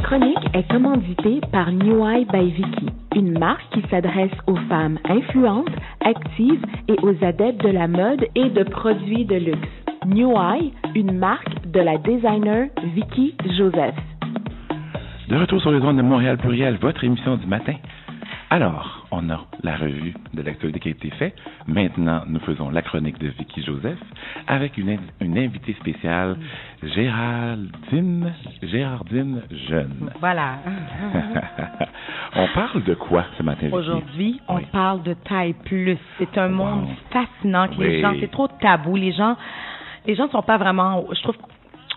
chronique est commanditée par New Eye by Vicky, une marque qui s'adresse aux femmes influentes, actives et aux adeptes de la mode et de produits de luxe. New Eye, une marque de la designer Vicky Joseph. De retour sur les ondes de Montréal Pluriel, votre émission du matin. Alors, on a la revue de l'actualité qui a été faite. Maintenant, nous faisons la chronique de Vicky Joseph avec une invitée spéciale, Géraldine Jeune. Voilà. On parle de quoi ce matin, Vicky? Aujourd'hui, on parle de taille plus. C'est un monde fascinant que les gens, c'est trop tabou. Les gens sont pas vraiment, je trouve,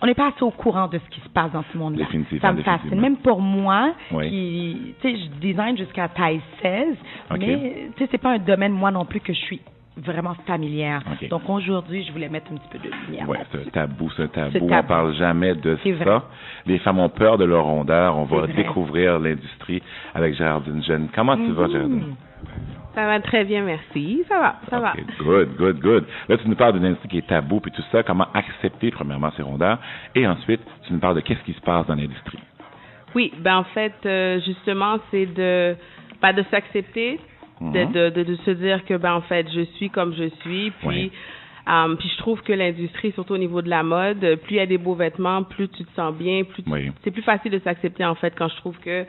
on n'est pas assez au courant de ce qui se passe dans ce monde-là. Ça me fascine. Même pour moi, qui, tu sais, je design jusqu'à taille 16, mais tu sais, c'est pas un domaine, moi non plus, que je suis vraiment familière. Donc aujourd'hui, je voulais mettre un petit peu de lumière. Oui, c'est un tabou. On parle jamais de ça. Vrai. Les femmes ont peur de leur rondeur. On va découvrir l'industrie avec Géraldine Jeune. Comment tu vas, Géraldine? Ça va très bien, merci. Ça va. Good. Là, tu nous parles d'une industrie qui est tabou puis tout ça. Comment accepter, premièrement, ces rondeurs. Et ensuite, tu nous parles de qu'est-ce qui se passe dans l'industrie. Oui, en fait, justement, c'est de s'accepter, de se dire que, en fait, je suis comme je suis. Puis, puis je trouve que l'industrie, surtout au niveau de la mode, plus il y a des beaux vêtements, plus tu te sens bien, c'est plus facile de s'accepter, en fait, quand je trouve que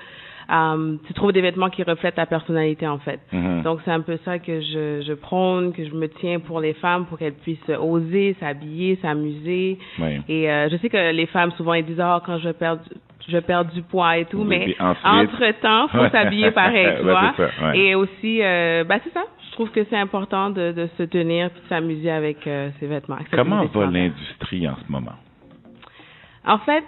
tu trouves des vêtements qui reflètent ta personnalité, en fait. Donc, c'est un peu ça que je prône, que je me tiens pour les femmes, pour qu'elles puissent oser s'habiller, s'amuser. Et je sais que les femmes, souvent, elles disent « Ah, quand je perds du poids et tout », mais entre-temps, il faut s'habiller pareil, tu vois. Ça, et aussi, c'est ça. Je trouve que c'est important de se tenir et de s'amuser avec ces vêtements. Comment va l'industrie en ce moment? En fait,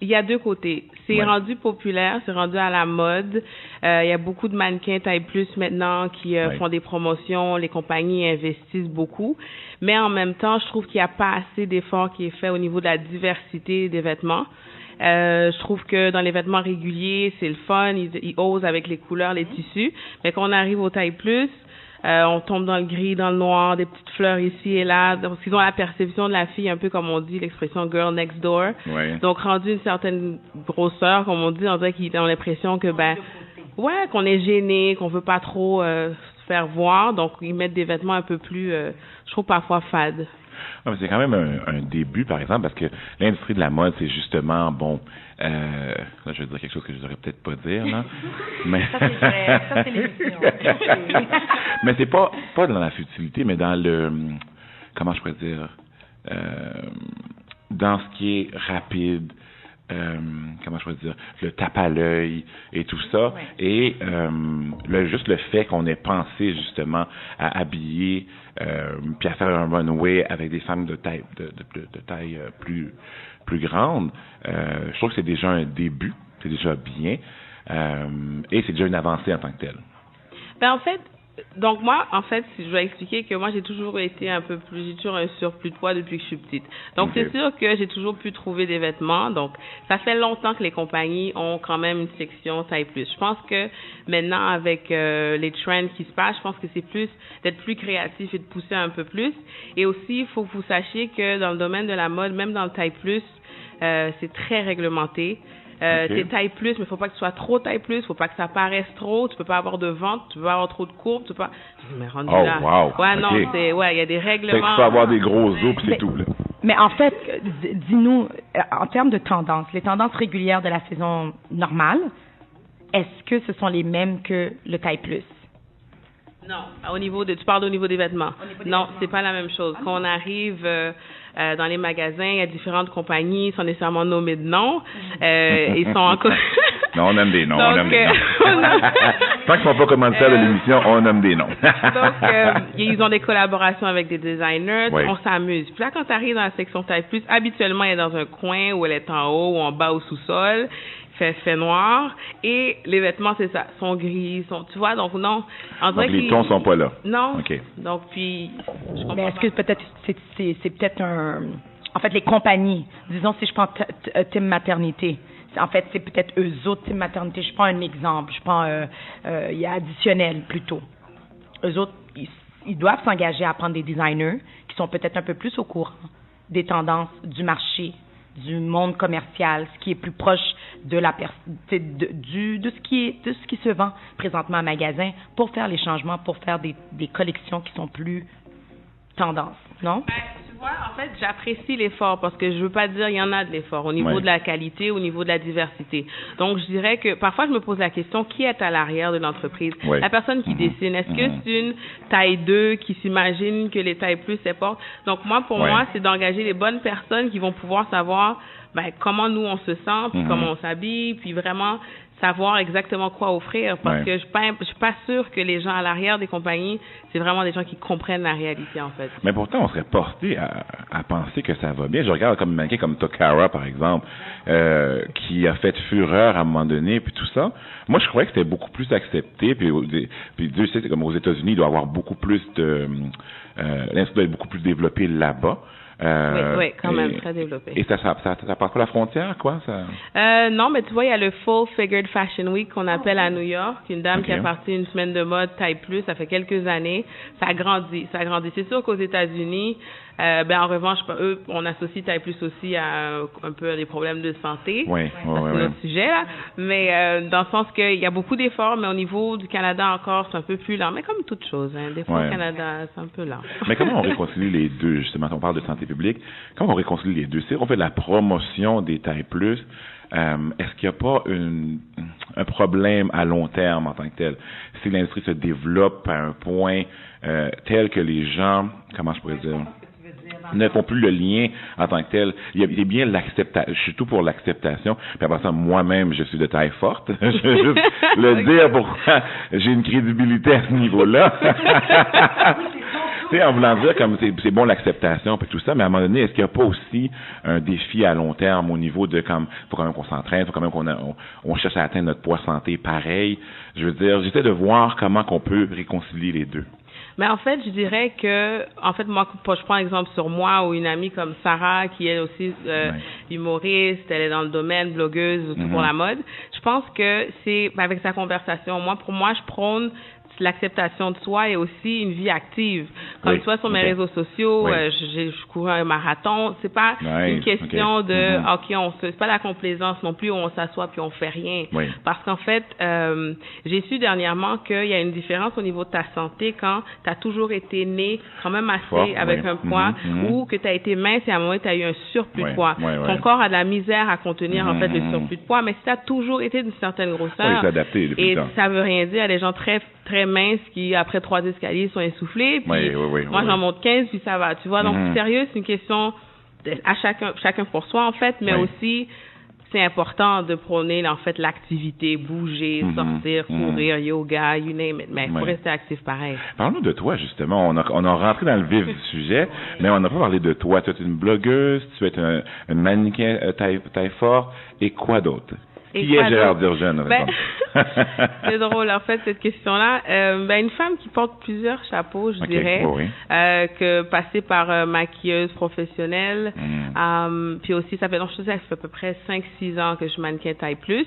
il y a deux côtés. C'est rendu populaire, c'est rendu à la mode. Il y a beaucoup de mannequins taille plus maintenant qui font des promotions. Les compagnies investissent beaucoup. Mais en même temps, je trouve qu'il n'y a pas assez d'efforts qui est fait au niveau de la diversité des vêtements. Je trouve que dans les vêtements réguliers, c'est le fun. Ils osent avec les couleurs, les tissus. Mais quand on arrive aux tailles plus, on tombe dans le gris, dans le noir, des petites fleurs ici et là. Donc, ils ont la perception de la fille, un peu comme on dit, l'expression girl next door. Donc, rendu une certaine grosseur, comme on dit, on dirait qu'ils ont l'impression que, qu'on est gêné, qu'on veut pas trop se faire voir. Donc, ils mettent des vêtements un peu plus, je trouve, parfois fades. Ouais, mais c'est quand même un début, par exemple, parce que l'industrie de la mode, c'est justement, là, je vais dire quelque chose que je devrais peut-être pas dire, là. Mais ça, c'est l'émission. Mais c'est pas dans la futilité, mais dans le, comment je pourrais dire, dans ce qui est rapide, comment je pourrais dire, le tape à l'œil et tout ça, et juste le fait qu'on ait pensé justement à habiller puis à faire un runway avec des femmes de taille plus grande, je trouve que c'est déjà un début, c'est déjà bien, et c'est déjà une avancée en tant que telle. En fait, donc moi, en fait, je vais expliquer que moi, j'ai toujours été j'ai toujours un surplus de poids depuis que je suis petite. Donc, c'est sûr que j'ai toujours pu trouver des vêtements. Donc, ça fait longtemps que les compagnies ont quand même une section taille plus. Je pense que maintenant, avec les trends qui se passent, je pense que c'est plus d'être plus créatif et de pousser un peu plus. Et aussi, il faut que vous sachiez que dans le domaine de la mode, même dans le taille plus, c'est très réglementé. T'es taille plus, mais il faut pas que tu sois trop taille plus, faut pas que ça paraisse trop, tu peux pas avoir de ventre, tu peux pas avoir trop de courbes, tu peux pas. Mais rendu là. Wow. Ouais, non, il y a des règlements. Tu peux avoir des gros os, puis c'est tout, là. Mais en fait, dis-nous, en termes de tendances, les tendances régulières de la saison normale, est-ce que ce sont les mêmes que le taille plus? Non, tu parles au niveau des vêtements. Non, c'est pas la même chose. Quand on arrive dans les magasins, il y a différentes compagnies, sans nécessairement nommer de noms. Ils sont encore... Non, on aime des noms, on aime des noms. Tant qu'ils ne font pas commanditaire de l'émission, on aime des noms. Donc, ils ont des collaborations avec des designers, on s'amuse. Puis là, quand tu arrives dans la section taille plus, habituellement, elle est dans un coin où elle est en haut ou en bas au sous-sol. Fait noir, et les vêtements, c'est ça, sont gris, tu vois, donc non. Donc les tons sont pas là. Non. OK. Donc, puis, je comprends. Mais est-ce que peut-être, c'est peut-être en fait, les compagnies, disons, si je prends Team Maternité, en fait, c'est peut-être eux autres, Team Maternité, je prends un exemple, il y a Additionnel, plutôt. Eux autres, ils doivent s'engager à prendre des designers qui sont peut-être un peu plus au courant des tendances du marché du monde commercial, ce qui est plus proche de de ce qui se vend présentement en magasin, pour faire les changements, pour faire des collections qui sont plus tendances, non? Tu vois, en fait, j'apprécie l'effort parce que je veux pas dire il y en a de l'effort au niveau de la qualité, au niveau de la diversité. Donc, je dirais que parfois, je me pose la question, qui est à l'arrière de l'entreprise? La personne qui dessine. Est-ce que c'est une taille 2 qui s'imagine que les tailles plus s'importent? Donc, pour moi, c'est d'engager les bonnes personnes qui vont pouvoir savoir comment nous, on se sent, puis comment on s'habille, puis vraiment savoir exactement quoi offrir, parce que je suis pas sûre que les gens à l'arrière des compagnies, c'est vraiment des gens qui comprennent la réalité, en fait. Mais pourtant, on serait porté à penser que ça va bien. Je regarde comme mannequin comme Tokara, par exemple, qui a fait fureur à un moment donné, puis tout ça. Moi, je croyais que c'était beaucoup plus accepté, puis Dieu sait, c'est comme aux États-Unis, il doit y avoir beaucoup plus de... l'industrie doit être beaucoup plus développée là-bas. Oui, quand même, très développé. Et ça passe pas la frontière, quoi? Non, mais tu vois, il y a le Full Figured Fashion Week qu'on appelle à New York. Une dame qui a parti une semaine de mode taille plus, ça fait quelques années. Ça a grandi. C'est sûr qu'aux États-Unis, en revanche, eux, on associe taille plus aussi à un peu des problèmes de santé. C'est notre sujet, là. Mais dans le sens qu'il y a beaucoup d'efforts, mais au niveau du Canada encore, c'est un peu plus lent. Mais comme toute chose, des fois au Canada, c'est un peu lent. Mais comment on réconcilie les deux, justement? On parle de santé publique. Comment on réconcilie les deux? Si on fait de la promotion des tailles plus, est-ce qu'il n'y a pas un problème à long terme en tant que tel? Si l'industrie se développe à un point tel que les gens, comment je pourrais dire, ne font plus le lien en tant que tel. Il y a bien l'acceptation. Je suis tout pour l'acceptation. Puis après ça, moi-même, je suis de taille forte. Je vais juste le dire pourquoi j'ai une crédibilité à ce niveau-là. Tu sais, en voulant dire comme c'est bon l'acceptation et tout ça, mais à un moment donné, est-ce qu'il n'y a pas aussi un défi à long terme au niveau de faut quand même qu'on s'entraîne, faut quand même qu'on cherche à atteindre notre poids santé pareil. Je veux dire, j'essaie de voir comment qu'on peut réconcilier les deux. Mais en fait, je dirais que, moi, je prends exemple sur moi ou une amie comme Sarah, qui est aussi humoriste, elle est dans le domaine, blogueuse, tout pour la mode. Je pense que c'est, avec sa conversation, pour moi, je prône l'acceptation de soi et aussi une vie active. Comme tu vois sur mes réseaux sociaux, je cours un marathon. C'est pas une question de c'est pas la complaisance non plus où on s'assoit puis on fait rien. Parce qu'en fait, j'ai su dernièrement qu'il y a une différence au niveau de ta santé quand tu as toujours été né quand même assez avec un poids ou que tu as été mince et à un moment tu as eu un surplus de poids. Ton corps a de la misère à contenir en fait le surplus de poids, mais si tu as toujours été d'une certaine grosseur, et ça veut rien dire, il y a des gens très minces qui, après 3 escaliers, sont essoufflés. Puis moi, j'en monte 15, puis ça va. Tu vois, donc, sérieux, c'est une question à chacun pour soi, en fait, mais aussi, c'est important de prôner, en fait, l'activité, bouger, sortir, courir, yoga, you name it. Mais il faut rester actif pareil. Parlons de toi, justement. On a rentré dans le vif du sujet, mais on n'a pas parlé de toi. Tu es une blogueuse, tu es un mannequin taille fort, et quoi d'autre? Qui est Gérard Durgeon? C'est drôle, en fait, cette question-là. Une femme qui porte plusieurs chapeaux, je dirais, que passée par maquilleuse professionnelle. Puis aussi, ça fait à peu près 5-6 ans que je suis mannequin taille plus.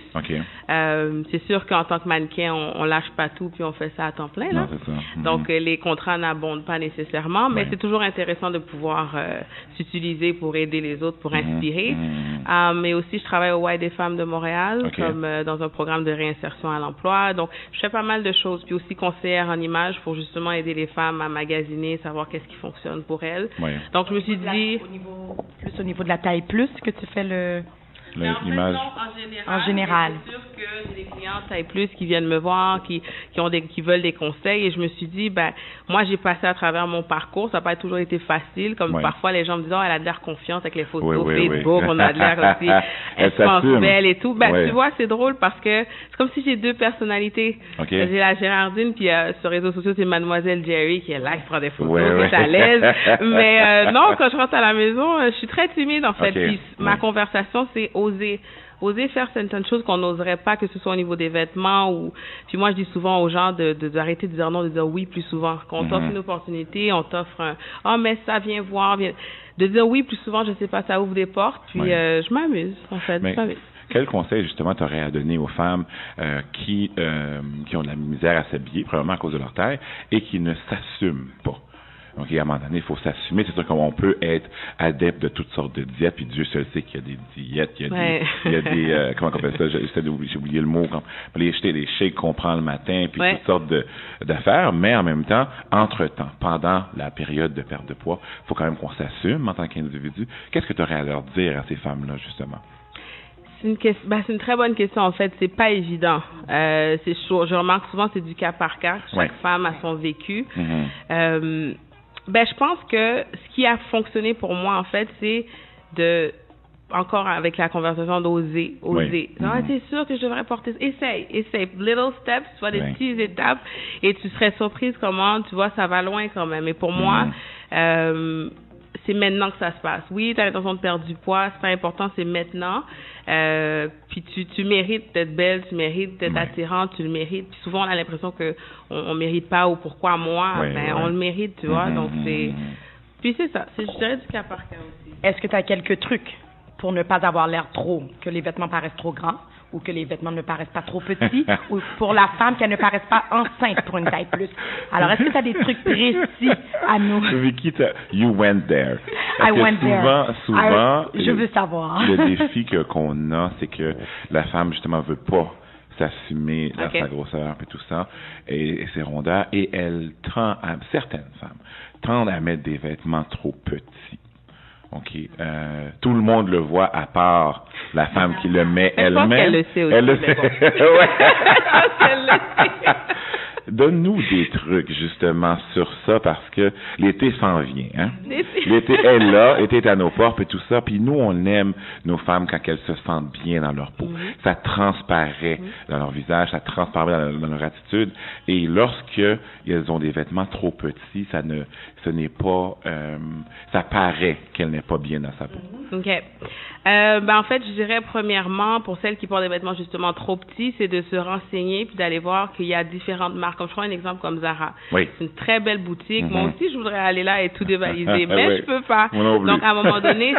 C'est sûr qu'en tant que mannequin, on lâche pas tout, puis on fait ça à temps plein. Là. Non, c'est ça. Donc, les contrats n'abondent pas nécessairement, mais c'est toujours intéressant de pouvoir s'utiliser pour aider les autres, pour inspirer. Mais aussi, je travaille au Y des femmes de Montréal. Comme dans un programme de réinsertion à l'emploi. Donc, je fais pas mal de choses. Puis aussi conseillère en images pour justement aider les femmes à magasiner, savoir qu'est-ce qui fonctionne pour elles. Donc, je me suis dit... Au niveau de la taille plus que tu fais l'image. En général. C'est sûr que j'ai des clients taille plus qui viennent me voir, qui veulent des conseils. Et je me suis dit, moi, j'ai passé à travers mon parcours. Ça n'a pas toujours été facile. Comme parfois, les gens me disent, elle a de l'air confiante avec les photos Facebook. On a de l'air aussi. Elle se pense belle et tout. Tu vois, c'est drôle parce que c'est comme si j'ai 2 personnalités. J'ai la Gérardine, puis sur les réseaux sociaux, c'est Mademoiselle Jerry qui est là, qui prend des photos, qui est à l'aise. Mais non, quand je rentre à la maison, je suis très timide, en fait. Puis ma conversation, c'est oser faire certaines choses qu'on n'oserait pas, que ce soit au niveau des vêtements ou... Puis moi, je dis souvent aux gens d'arrêter de dire non, de dire oui plus souvent. Quand on t'offre une opportunité, on t'offre un « Oh, mais ça, viens voir. » De dire oui plus souvent, je sais pas, ça ouvre des portes. Puis je m'amuse, en fait. Quel conseil, justement, tu aurais à donner aux femmes qui ont de la misère à s'habiller, probablement à cause de leur taille, et qui ne s'assument pas? Donc, à un moment donné, il faut s'assumer. C'est sûr qu'on peut être adepte de toutes sortes de diètes, puis Dieu seul sait qu'il y a des diètes, il y a des comment on appelle ça, j'ai oublié le mot, les shakes qu'on prend le matin, puis toutes sortes d'affaires, mais en même temps, entre-temps, pendant la période de perte de poids, il faut quand même qu'on s'assume en tant qu'individu. Qu'est-ce que tu aurais à leur dire à ces femmes-là, justement? C'est une très bonne question, en fait. C'est pas évident. Je remarque souvent, c'est du cas par cas. Chaque femme a son vécu. Je pense que ce qui a fonctionné pour moi, en fait, c'est encore avec la conversation d'oser. Non, c'est sûr que je devrais porter. Essaye. Little steps, tu vois, des petites étapes, et tu serais surprise comment, tu vois, ça va loin quand même. Et pour moi, c'est maintenant que ça se passe. Oui, tu as l'intention de perdre du poids, c'est pas important, c'est maintenant. Puis tu mérites d'être belle, tu mérites d'être attirante, tu le mérites. Puis souvent, on a l'impression qu'on mérite pas, ou pourquoi moi, on le mérite, tu vois. Donc, Puis c'est ça, je dirais du cas par cas aussi. Est-ce que tu as quelques trucs pour ne pas avoir l'air que les vêtements paraissent trop grands, ou que les vêtements ne paraissent pas trop petits, ou pour la femme qu'elle ne paraisse pas enceinte pour une taille plus? Alors, est-ce que tu as des trucs précis à nous? Vicky, you went there. I went there. Souvent, je veux savoir. Le défi qu'on a, c'est que la femme, justement, veut pas s'assumer dans sa grosseur et tout ça, et ses rondeurs, et certaines femmes tendent à mettre des vêtements trop petits. OK. Tout le monde le voit à part la femme qui le met elle-même. Elle le sait aussi. Elle le sait. Donne-nous des trucs, justement, sur ça, parce que l'été s'en vient, hein? L'été est là, l'été est à nos portes, et tout ça, puis nous, on aime nos femmes quand elles se sentent bien dans leur peau. Ça transparaît dans leur visage, ça transparaît dans leur attitude, et lorsqu'elles ont des vêtements trop petits, ça paraît qu'elle n'est pas bien dans sa peau. OK. En fait, je dirais, premièrement, pour celles qui portent des vêtements justement trop petits, c'est de se renseigner puis d'aller voir qu'il y a différentes marques. Comme je prends un exemple comme Zara. Oui. C'est une très belle boutique. Moi aussi, je voudrais aller là et tout dévaliser, mais je peux pas. Donc, à un moment donné,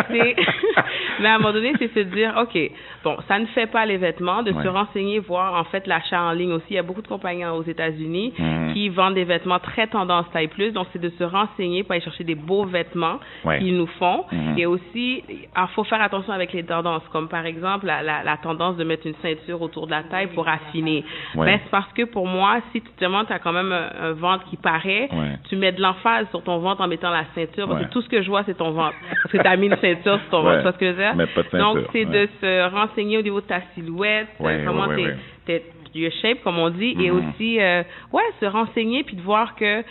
c'est se dire, OK, bon, ça ne fait pas les vêtements, de se renseigner, voir, en fait, l'achat en ligne aussi. Il y a beaucoup de compagnies aux États-Unis qui vendent des vêtements très tendance taille plus. Donc, c'est de se renseigner pour aller chercher des beaux vêtements qu'ils nous font. Et aussi, il faut faire attention avec les tendances, comme par exemple la tendance de mettre une ceinture autour de la taille pour affiner. C'est parce que pour moi, si tu te montres, tu as quand même un ventre qui paraît, tu mets de l'emphase sur ton ventre en mettant la ceinture, parce que tout ce que je vois, c'est ton ventre. Parce que tu as mis une ceinture sur ton ventre, tu vois ce que je veux dire? Mais pas de ceinture. Donc, c'est de se renseigner au niveau de ta silhouette, comment t'es your shape, comme on dit, et aussi, se renseigner, puis de voir que,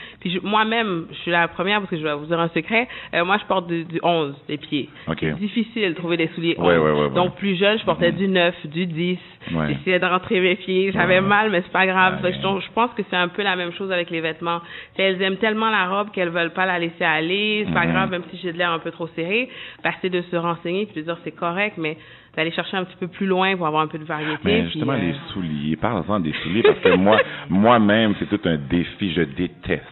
moi-même, je suis la première, parce que je vais vous dire un secret, moi, je porte du 11, les pieds. C'est difficile de trouver des souliers 11. Donc, plus jeune, je portais du 9, du 10. J'essayais de rentrer mes pieds. J'avais mal, mais c'est pas grave. Je pense que c'est un peu la même chose avec les vêtements. Elles aiment tellement la robe qu'elles veulent pas la laisser aller. C'est pas grave, même si j'ai de l'air un peu trop serré. C'est de se renseigner, puis de dire c'est correct, mais d'aller chercher un petit peu plus loin pour avoir un peu de variété. Mais justement, les souliers, parlons-en des souliers, parce que moi-même, c'est tout un défi. Je déteste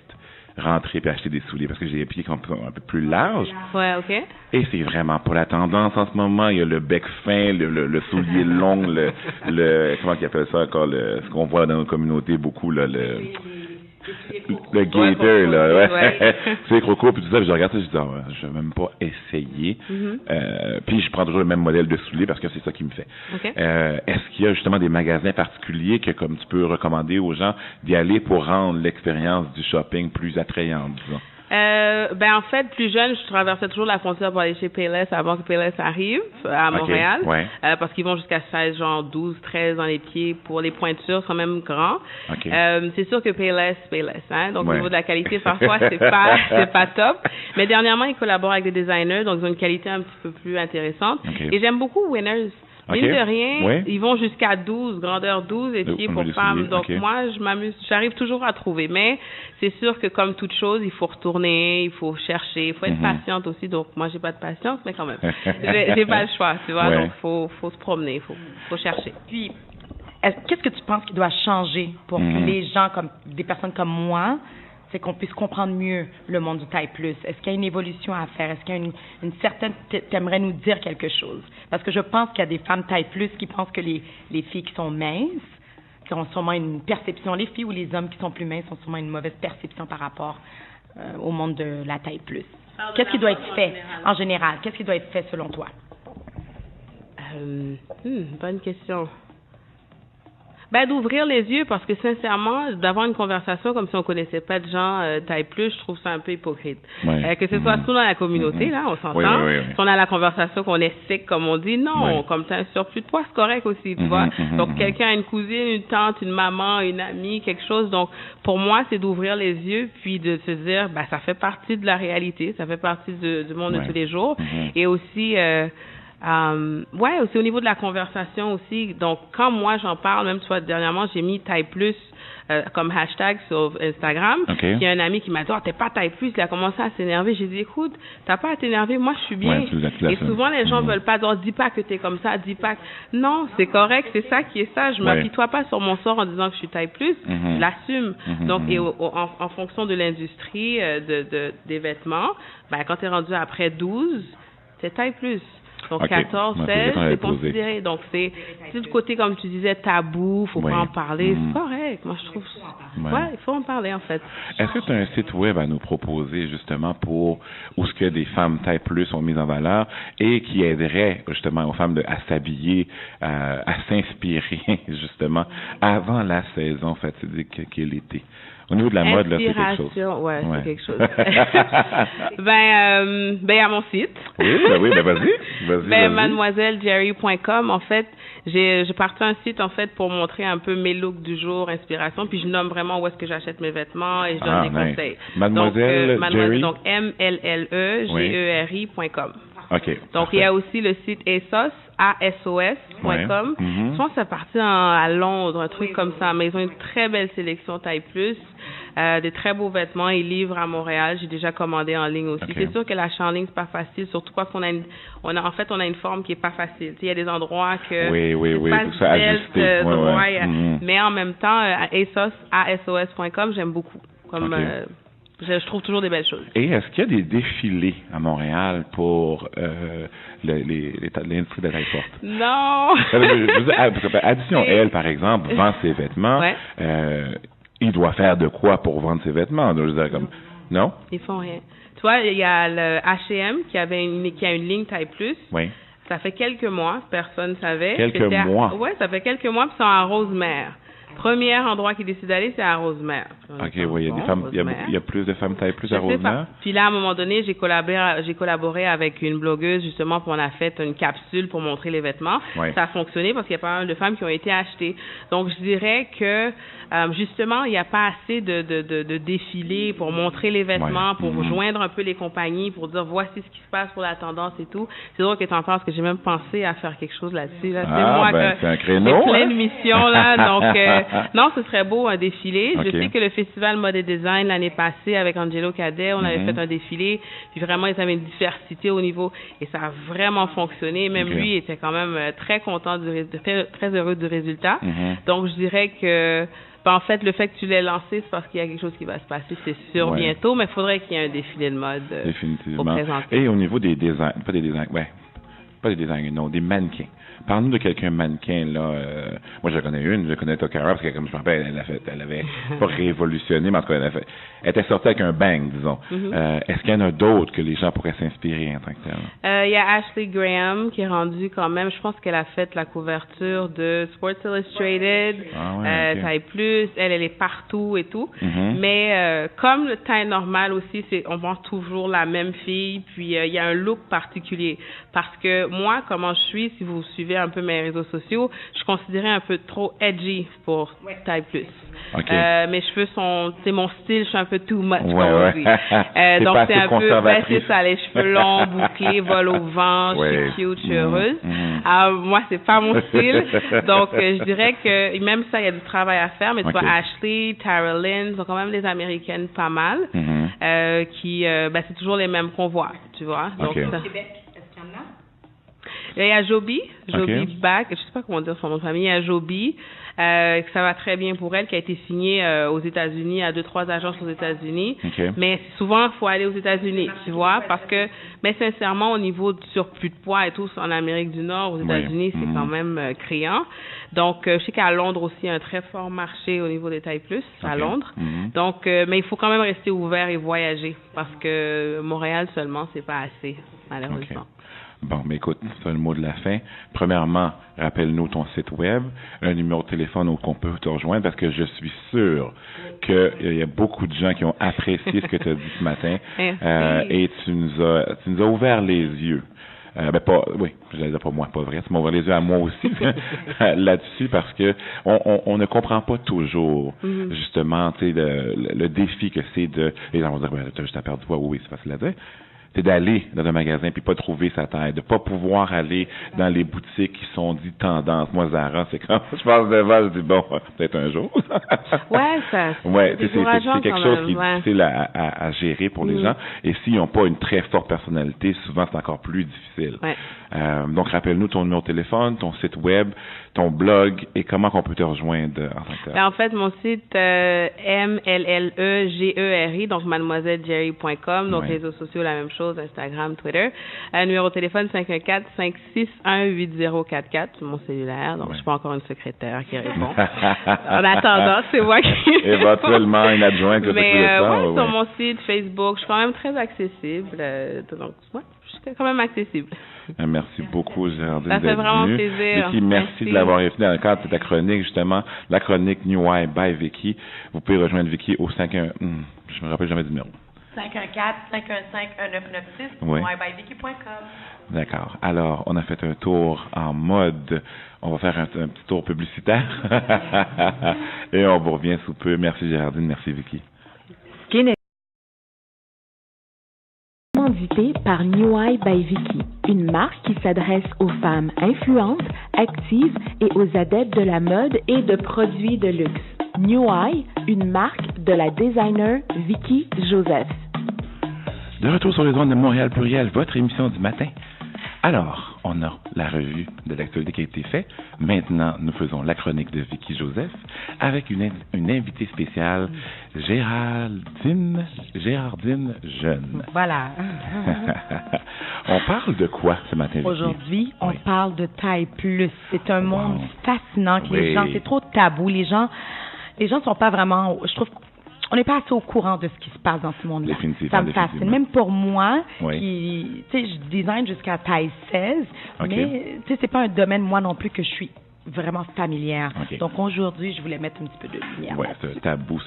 rentrer et acheter des souliers parce que j'ai les pieds un peu plus larges. OK. Et c'est vraiment pas la tendance en ce moment. Il y a le bec fin, le soulier long, comment ils appellent ça encore, ce qu'on voit dans nos communautés beaucoup, là, le gaiter, là, c'est croco, puis tout ça, puis je regarde ça, je dis, je vais même pas essayer. Puis je prends toujours le même modèle de souliers parce que c'est ça qui me fait. Est-ce qu'il y a justement des magasins particuliers que, comme tu peux recommander aux gens d'y aller pour rendre l'expérience du shopping plus attrayante, disons? En fait, plus jeune, je traversais toujours la frontière pour aller chez Payless avant que Payless arrive à Montréal. Parce qu'ils vont jusqu'à 16, genre 12, 13 dans les pieds pour les pointures, sont même grands. C'est sûr que Payless, hein. Donc, au niveau de la qualité, parfois, c'est pas top. Mais dernièrement, ils collaborent avec des designers, donc ils ont une qualité un petit peu plus intéressante. Et j'aime beaucoup Winners. Mine de rien, ils vont jusqu'à 12, grandeur 12 et pieds pour femmes. Donc, moi, je m'amuse, j'arrive toujours à trouver. Mais c'est sûr que comme toute chose, il faut retourner, il faut chercher, il faut être patiente aussi. Donc, moi, j'ai pas de patience, mais quand même, j'ai pas le choix, tu vois. Donc, faut se promener, faut chercher. Puis, qu'est-ce que tu penses qui doit changer pour que les gens, comme des personnes comme moi, c'est qu'on puisse comprendre mieux le monde du taille plus? Est-ce qu'il y a une évolution à faire? Est-ce qu'il y a une certaine... T'aimerais nous dire quelque chose? Parce que je pense qu'il y a des femmes taille plus qui pensent que les filles qui sont minces, qui ont sûrement une perception, les filles ou les hommes qui sont plus minces ont sûrement une mauvaise perception par rapport au monde de la taille plus? Qu'est-ce qui doit être fait en général? Qu'est-ce qui doit être fait selon toi? Bonne question. D'ouvrir les yeux, parce que sincèrement, d'avoir une conversation comme si on connaissait pas de gens taille plus, je trouve ça un peu hypocrite. Que ce soit surtout dans la communauté, là, on s'entend. Si on a la conversation qu'on est sec, comme on dit, non, comme tu as un surplus de poids, c'est correct aussi, tu vois. Donc, quelqu'un a une cousine, une tante, une maman, une amie, quelque chose. Donc, pour moi, c'est d'ouvrir les yeux, puis de se dire, ça fait partie de la réalité, ça fait partie du monde de tous les jours. Et aussi... aussi au niveau de la conversation aussi. Donc, quand moi j'en parle, même soit dernièrement, j'ai mis taille plus comme hashtag sur Instagram. Il y a un ami qui m'a dit, t'es pas taille plus. Il a commencé à s'énerver. J'ai dit, écoute, t'as pas à t'énerver. Moi, je suis bien. Et souvent, les gens veulent pas dire, dis pas que t'es comme ça, dis pas que... Non, c'est correct, c'est ça qui est ça. Je m'apitoie pas sur mon sort en disant que je suis taille plus. Je l'assume. Donc, et en fonction de l'industrie des vêtements, quand t'es rendu après 12, t'es taille plus. Donc, 14, 16, c'est considéré. Donc, c'est le côté, comme tu disais, tabou, faut pas en parler. C'est correct. Moi, je trouve... il faut en parler, en fait. Est-ce que tu as un site web à nous proposer, justement, pour où ce que des femmes taille plus sont mises en valeur et qui aiderait, justement, aux femmes à s'habiller, à s'inspirer, justement, avant la saison fatidique qui est l'été? Au niveau de la mode, là, c'est quelque chose. C'est quelque chose. À mon site. Vas-y. Mademoisellejerry.com, en fait, j'ai parti un site, en fait, pour montrer un peu mes looks du jour, inspiration, puis je nomme vraiment où est-ce que j'achète mes vêtements et je donne des conseils. Mademoiselle Jerry. Donc, MLLEGERI.com. Donc, il y a aussi le site ASOS, ASOS.com. Je pense que ça partit à Londres, un truc comme ça, mais ils ont une très belle sélection taille plus, des très beaux vêtements et livres à Montréal. J'ai déjà commandé en ligne aussi. C'est sûr que l'achat en ligne, c'est pas facile, surtout parce qu'on a une forme qui est pas facile. Il y a des endroits que c'est pas tout ça ajusté. Mais en même temps, ASOS.com, j'aime beaucoup. Je trouve toujours des belles choses. Et est-ce qu'il y a des défilés à Montréal pour l'industrie de la taille forte? Non! Addition, elle, par exemple, vend ses vêtements. Il doit faire de quoi pour vendre ses vêtements? Non? Ils font rien. Tu vois, il y a le H&M qui a une ligne taille plus. Ça fait quelques mois, personne ne savait. Oui, ça fait quelques mois, puis ils sont à Rosemère. Premier endroit qu'ils décident d'aller, c'est à Rosemère. Il y a des femmes, il y a plus de femmes taille plus à Rosemère. Puis là, à un moment donné, j'ai collaboré avec une blogueuse, justement, puis on a fait une capsule pour montrer les vêtements. Ça a fonctionné parce qu'il y a pas mal de femmes qui ont été achetées. Donc, je dirais que, justement, il n'y a pas assez de défilés pour montrer les vêtements, pour joindre un peu les compagnies, pour dire voici ce qui se passe pour la tendance et tout. C'est drôle que tu en penses que j'ai même pensé à faire quelque chose là-dessus. C'est un créneau. C'est plein de missions, là. Donc, non, ce serait beau un défilé. Je sais que le Festival Mode et Design l'année passée avec Angelo Cadet, on avait fait un défilé, puis vraiment ils avaient une diversité au niveau et ça a vraiment fonctionné. Même lui était quand même très content, très heureux du résultat. Donc je dirais que en fait, le fait que tu l'aies lancé, c'est parce qu'il y a quelque chose qui va se passer, c'est sûr, bientôt, mais il faudrait qu'il y ait un défilé de mode pour présenter. Et au niveau des designs, des mannequins. Parle-nous de quelqu'un mannequin, là. Moi, je connais Tokara, parce que, comme je me rappelle, elle avait pas révolutionné, mais en tout cas, elle était sortie avec un bang, disons. Est-ce qu'il y en a d'autres que les gens pourraient s'inspirer en tant que tel? Il y a Ashley Graham, qui est rendue quand même, je pense qu'elle a fait la couverture de Sports Illustrated, taille plus, elle est partout et tout. Mais comme le taille normal aussi, on vend toujours la même fille, puis il y a un look particulier. Parce que moi, comment je suis, si vous suivez un peu mes réseaux sociaux, je considérais un peu trop edgy pour taille plus. Mes cheveux c'est mon style, je suis un peu too much aujourd'hui. Donc c'est un peu, c'est ça, les cheveux longs, bouclés, vol au vent, je suis cute, je suis heureuse. Moi, c'est pas mon style. Donc je dirais que même ça, il y a du travail à faire, mais tu vois, Ashley, Tara Lynn, sont quand même des Américaines pas mal, qui, c'est toujours les mêmes qu'on voit, tu vois. Donc, ça, il y a Joby Back, je sais pas comment dire son nom de famille, il y a Joby. que ça va très bien pour elle, qui a été signée aux États-Unis, à 2-3 agences aux États-Unis. Okay. Mais souvent, il faut aller aux États-Unis, tu vois, parce que, mais sincèrement, au niveau du surplus de poids et tout, en Amérique du Nord, aux États-Unis, c'est quand même criant. Donc, je sais qu'à Londres aussi, il y a un très fort marché au niveau des tailles plus, à Londres. Donc, mais il faut quand même rester ouvert et voyager, parce que Montréal seulement, c'est pas assez, malheureusement. Bon, mais écoute, c'est le mot de la fin. Premièrement, rappelle-nous ton site web, un numéro de téléphone où on peut te rejoindre, parce que je suis sûr qu'il y a beaucoup de gens qui ont apprécié ce que tu as dit ce matin. Et tu nous as ouvert les yeux. J'allais dire pas moi, pas vrai, tu m'as ouvert les yeux à moi aussi là-dessus, parce que on ne comprend pas toujours justement, tu sais, le défi que c'est de. Les gens vont dire, t'as juste à perdre du poids, oui, c'est facile à dire. C'est d'aller dans un magasin puis pas trouver sa taille, de pas pouvoir aller dans les boutiques qui sont dites tendances. Moi, Zara, c'est quand je passe devant, je dis bon, peut-être un jour. C'est quelque chose qui est difficile à gérer pour les gens. Et s'ils n'ont pas une très forte personnalité, souvent c'est encore plus difficile. Donc, rappelle-nous ton numéro de téléphone, ton site web, ton blog et comment on peut te rejoindre en tant que tel. En fait, mon site MLLEGERI, donc mademoisellejerry.com, donc réseaux sociaux, la même chose, Instagram, Twitter. Numéro de téléphone 514-561-8044, mon cellulaire, donc je suis pas encore une secrétaire qui répond. En attendant, c'est moi qui... Éventuellement, une adjointe que sur mon site, Facebook, je suis quand même très accessible, donc je suis quand même accessible. Merci beaucoup, Géraldine. Ça fait vraiment plaisir. Vicky, merci de l'avoir invité dans le cadre de ta chronique, justement, la chronique New Eye by Vicky. Vous pouvez rejoindre Vicky au 51... je me rappelle jamais du numéro. 514-515-1996, neweyebyvicky.com. D'accord. Alors, on a fait un tour en mode. On va faire un petit tour publicitaire. Et on vous revient sous peu. Merci, Géraldine. Merci, Vicky. Commandité par New Eye by Vicky, une marque qui s'adresse aux femmes influentes, actives et aux adeptes de la mode et de produits de luxe. New Eye, une marque de la designer Vicky Joseph. De retour sur les ondes de Montréal Pluriel, votre émission du matin. Alors, on a la revue de l'actualité qui a été faite. Maintenant, nous faisons la chronique de Vicky Joseph avec une invitée spéciale, Géraldine Jeune. Voilà. On parle de quoi ce matin, Vicky? Aujourd'hui, on parle de taille plus. C'est un monde fascinant que les gens, c'est trop tabou. Les gens sont pas vraiment, je trouve, on n'est pas assez au courant de ce qui se passe dans ce monde-là. Ça me fascine. Même pour moi, qui, tu sais, je design jusqu'à taille 16, mais tu sais, c'est pas un domaine, moi non plus, que je suis vraiment familière. Donc aujourd'hui, je voulais mettre un petit peu de lumière. Oui, c'est un tabou.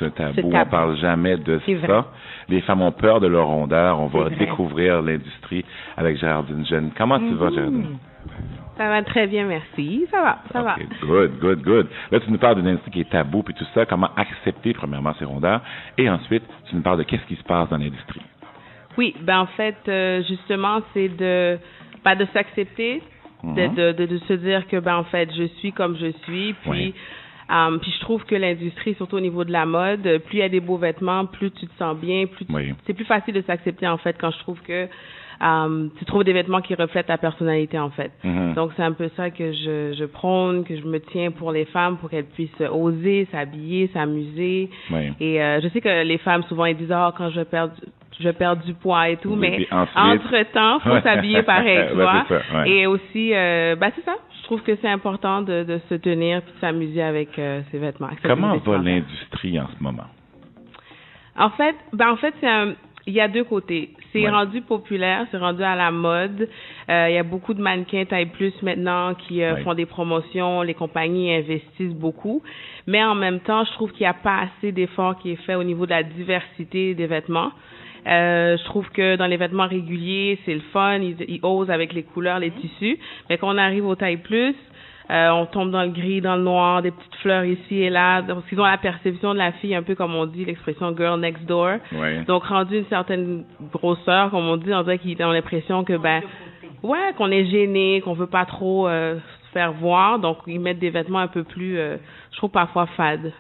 On ne parle jamais de ça. Les femmes ont peur de leur rondeur. On va découvrir l'industrie avec Géraldine Jeune. Comment tu vas, Géraldine? Ça va très bien, merci. Ça va. Good. Là, tu nous parles d'une industrie qui est tabou puis tout ça. Comment accepter, premièrement, ces rondeurs. Et ensuite, tu nous parles de qu'est-ce qui se passe dans l'industrie. Oui, en fait, justement, c'est de s'accepter, de se dire que, en fait, je suis comme je suis. Puis, puis je trouve que l'industrie, surtout au niveau de la mode, plus il y a des beaux vêtements, plus tu te sens bien, c'est plus facile de s'accepter, en fait, quand je trouve que tu trouves des vêtements qui reflètent ta personnalité, en fait. Donc, c'est un peu ça que je prône, que je me tiens pour les femmes, pour qu'elles puissent oser s'habiller, s'amuser. Et je sais que les femmes, souvent, elles disent « Ah, quand je perds du poids et tout », mais entre-temps, faut s'habiller pareil, tu vois. Et aussi, c'est ça. Je trouve que c'est important de se tenir puis de s'amuser avec ces vêtements. Comment va l'industrie en ce moment? En fait, il y a deux côtés. C'est rendu populaire, c'est rendu à la mode. Il y a beaucoup de mannequins taille plus maintenant qui font des promotions. Les compagnies investissent beaucoup. Mais en même temps, je trouve qu'il n'y a pas assez d'efforts qui est fait au niveau de la diversité des vêtements. Je trouve que dans les vêtements réguliers, c'est le fun. Ils osent avec les couleurs, les tissus. Mais quand on arrive aux tailles plus, on tombe dans le gris, dans le noir, des petites fleurs ici et là. Donc, ils ont la perception de la fille, un peu comme on dit, l'expression girl next door. Donc, rendu une certaine grosseur, comme on dit, on dirait qu'ils ont l'impression que, qu'on est gêné, qu'on veut pas trop se faire voir. Donc, ils mettent des vêtements un peu plus, je trouve, parfois fades.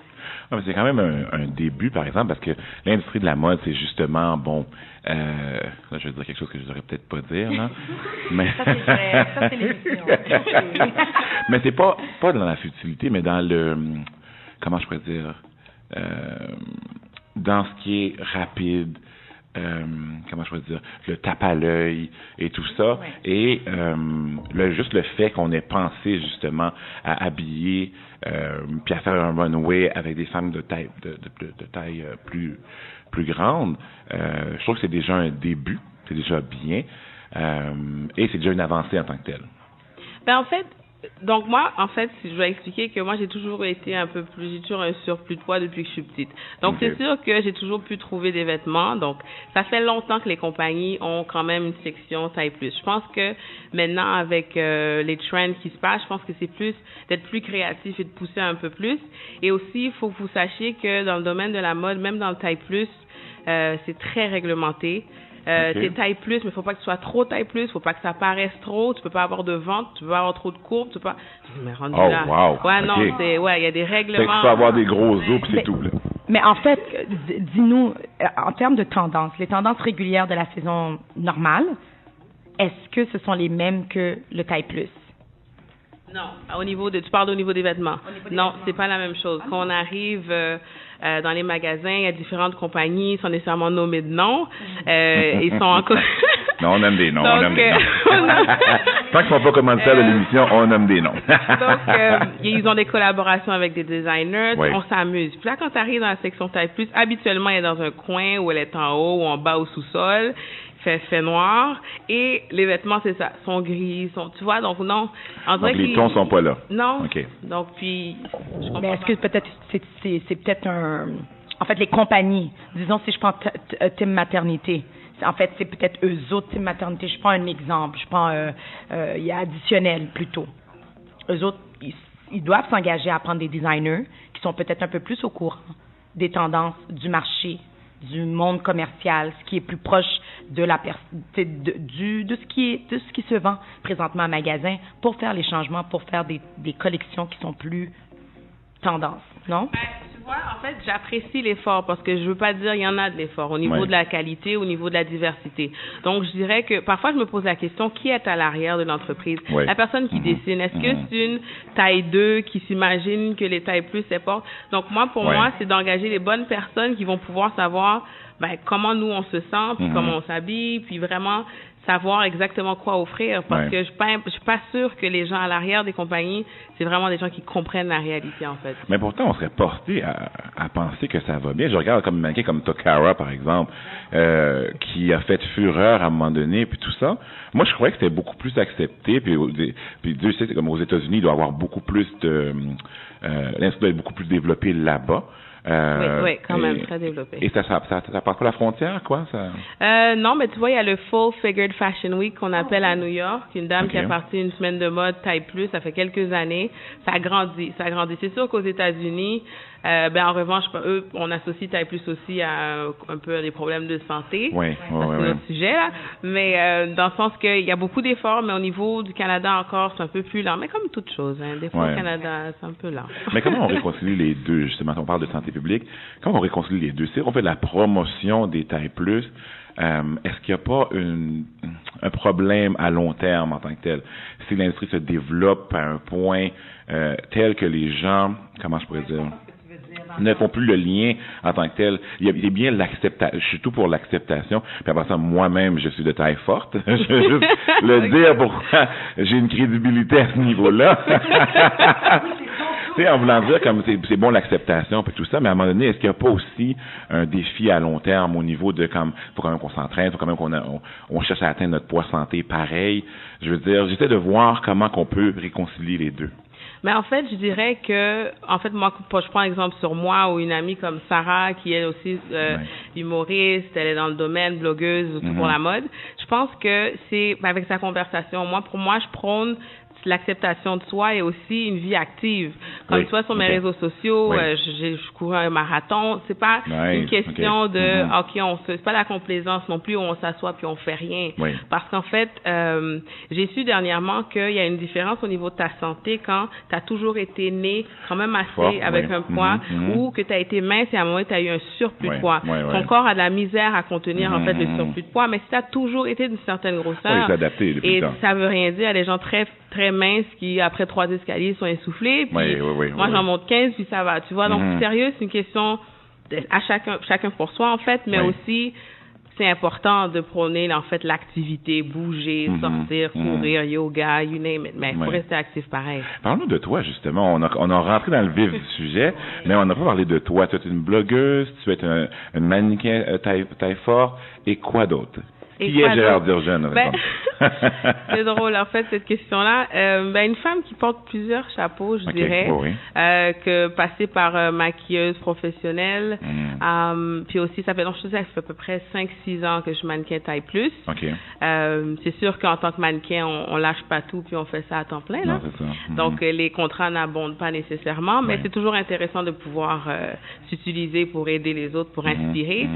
C'est quand même un début, par exemple, parce que l'industrie de la mode, c'est justement, là, je vais dire quelque chose que je devrais peut-être pas dire, là. Mais ça, c'est vrai. Ça, c'est l'émission. Mais c'est pas dans la futilité, mais dans le, comment je pourrais dire, dans ce qui est rapide, comment je pourrais dire, le tape à l'œil et tout ça, ouais. Et juste le fait qu'on ait pensé justement à habiller puis à faire un runway avec des femmes de taille plus grande, je trouve que c'est déjà un début, c'est déjà bien, et c'est déjà une avancée en tant que telle. Ben en fait, donc moi, en fait, je vais expliquer que moi, j'ai toujours un surplus de poids depuis que je suis petite. Donc, okay. C'est sûr que j'ai toujours pu trouver des vêtements. Donc, ça fait longtemps que les compagnies ont quand même une section taille plus. Je pense que maintenant, avec les trends qui se passent, je pense que c'est plus d'être plus créatif et de pousser un peu plus. Et aussi, il faut que vous sachiez que dans le domaine de la mode, même dans le taille plus, c'est très réglementé. T'es taille plus, mais il faut pas que tu sois trop taille plus, faut pas que ça paraisse trop, tu peux pas avoir de ventre, tu peux pas avoir trop de courbes, tu peux pas... Mais rendu là. Wow. Ouais, non, il y a des règlements. Tu peux avoir des gros os, puis c'est tout, là. Mais en fait, dis-nous, en termes de tendances, les tendances régulières de la saison normale, est-ce que ce sont les mêmes que le taille plus? Non, tu parles au niveau des vêtements. Non, c'est pas la même chose. Quand on arrive dans les magasins, il y a différentes compagnies, sans nécessairement nommer de nom. Ils sont encore... Non, on aime des noms. Donc, on aime des noms. Tant qu'ils ne sont pas commanditaires de l'émission, on nomme des noms. Donc, ils ont des collaborations avec des designers. Oui. On s'amuse. Puis là, quand tu arrives dans la section taille plus, habituellement, elle est dans un coin où elle est en haut ou en bas au sous-sol. Fait noir, et les vêtements, c'est ça, sont gris, tu vois, donc non. Donc les tons sont pas là. Non. OK. Donc, puis, mais est-ce que peut-être, c'est peut-être en fait, les compagnies, disons, si je prends Team Maternité, en fait, c'est peut-être eux autres, Team Maternité, je prends un exemple, il y a Additionnel, plutôt. Eux autres, ils doivent s'engager à prendre des designers qui sont peut-être un peu plus au courant des tendances du marché, du monde commercial, ce qui est plus proche de de ce qui se vend présentement en magasin, pour faire les changements, pour faire des collections qui sont plus tendances, non? Tu vois, en fait, j'apprécie l'effort parce que je veux pas dire il y en a de l'effort au niveau de la qualité, au niveau de la diversité. Donc, je dirais que parfois, je me pose la question, qui est à l'arrière de l'entreprise? La personne qui dessine, est-ce que c'est une taille 2 qui s'imagine que les tailles plus s'apportent? Donc, pour moi, c'est d'engager les bonnes personnes qui vont pouvoir savoir comment nous, on se sent, puis comment on s'habille, puis vraiment savoir exactement quoi offrir, parce que je suis pas sûre que les gens à l'arrière des compagnies, c'est vraiment des gens qui comprennent la réalité, en fait. Mais pourtant, on serait porté à penser que ça va bien. Je regarde comme mannequin comme Tokara, par exemple, qui a fait fureur à un moment donné, puis tout ça. Moi, je croyais que c'était beaucoup plus accepté, puis Dieu sait, comme aux États-Unis, il doit y avoir beaucoup plus l'industrie doit être beaucoup plus développée là-bas. Oui, quand même, très développé. Et ça passe pas la frontière, quoi? Non, mais tu vois, il y a le Full Figured Fashion Week qu'on appelle à New York. Une dame qui a parti une semaine de mode taille plus, ça fait quelques années. Ça a grandi. C'est sûr qu'aux États-Unis, en revanche, eux, on associe taille plus aussi à un peu des problèmes de santé. Oui. C'est notre sujet, là. Mais dans le sens qu'il y a beaucoup d'efforts, mais au niveau du Canada encore, c'est un peu plus lent. Mais comme toute chose, des fois au Canada, c'est un peu lent. Mais comment on réconcilie les deux, justement, on parle de santé publique, comment on réconcilie les deux? Si on fait de la promotion des tailles plus, est-ce qu'il n'y a pas un problème à long terme en tant que tel? Si l'industrie se développe à un point tel que les gens, comment je pourrais dire, ne font plus le lien en tant que tel. Il y a bien l'acceptation. Je suis tout pour l'acceptation. Puis après ça, moi-même, je suis de taille forte. Je veux juste le dire pourquoi j'ai une crédibilité à ce niveau-là. Tu sais, en voulant dire comme c'est bon l'acceptation puis tout ça, mais à un moment donné, est-ce qu'il n'y a pas aussi un défi à long terme au niveau de faut quand même qu'on s'entraîne, faut quand même qu'on cherche à atteindre notre poids santé pareil. Je veux dire, j'essaie de voir comment qu'on peut réconcilier les deux. Mais en fait, je dirais que, moi, je prends exemple sur moi ou une amie comme Sarah, qui est aussi humoriste, elle est dans le domaine, blogueuse, tout pour la mode. Je pense que c'est, avec sa conversation, pour moi, je prône, l'acceptation de soi et aussi une vie active. Comme tu vois sur mes réseaux sociaux, je cours un marathon. C'est pas une question de c'est pas la complaisance non plus où on s'assoit puis on fait rien. Parce qu'en fait, j'ai su dernièrement qu'il y a une différence au niveau de ta santé quand tu as toujours été né quand même assez avec un poids ou que tu as été mince et à un moment tu as eu un surplus de poids. Ton corps a de la misère à contenir en fait le surplus de poids, mais si tu as toujours été d'une certaine grosseur, et ça veut rien dire. Il y a des gens très très minces qui après 3 escaliers sont essoufflés, puis moi j'en monte 15 puis ça va, tu vois. Donc sérieux, c'est une question à chacun pour soi en fait, mais aussi c'est important de prôner en fait l'activité, bouger, sortir, courir, yoga, you name it, mais il faut rester actif pareil. Parlons de toi justement, on a rentré dans le vif du sujet, mais on n'a pas parlé de toi. Tu es une blogueuse, tu es un mannequin taille fort et quoi d'autre? Qui est Gérard Durgeon? C'est drôle, en fait, cette question-là. Une femme qui porte plusieurs chapeaux, je dirais, que passée par maquilleuse professionnelle. Puis aussi, ça fait à peu près 5-6 ans que je suis mannequin taille plus. C'est sûr qu'en tant que mannequin, on lâche pas tout, puis on fait ça à temps plein. Là. Non, c'est ça. Donc, les contrats n'abondent pas nécessairement, mais c'est toujours intéressant de pouvoir s'utiliser pour aider les autres, pour inspirer.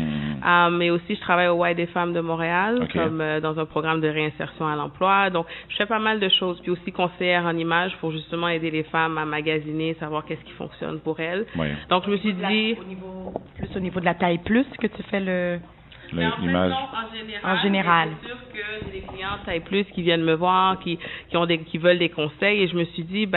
Mais aussi, je travaille au Y des femmes de Montréal. Comme dans un programme de réinsertion à l'emploi. Donc, je fais pas mal de choses. Puis aussi conseillère en images pour justement aider les femmes à magasiner, savoir qu'est-ce qui fonctionne pour elles. Donc, je me suis dit... Au niveau de la taille plus que tu fais l'image. En général. C'est sûr que j'ai des clients taille plus qui viennent me voir, qui veulent des conseils. Et je me suis dit,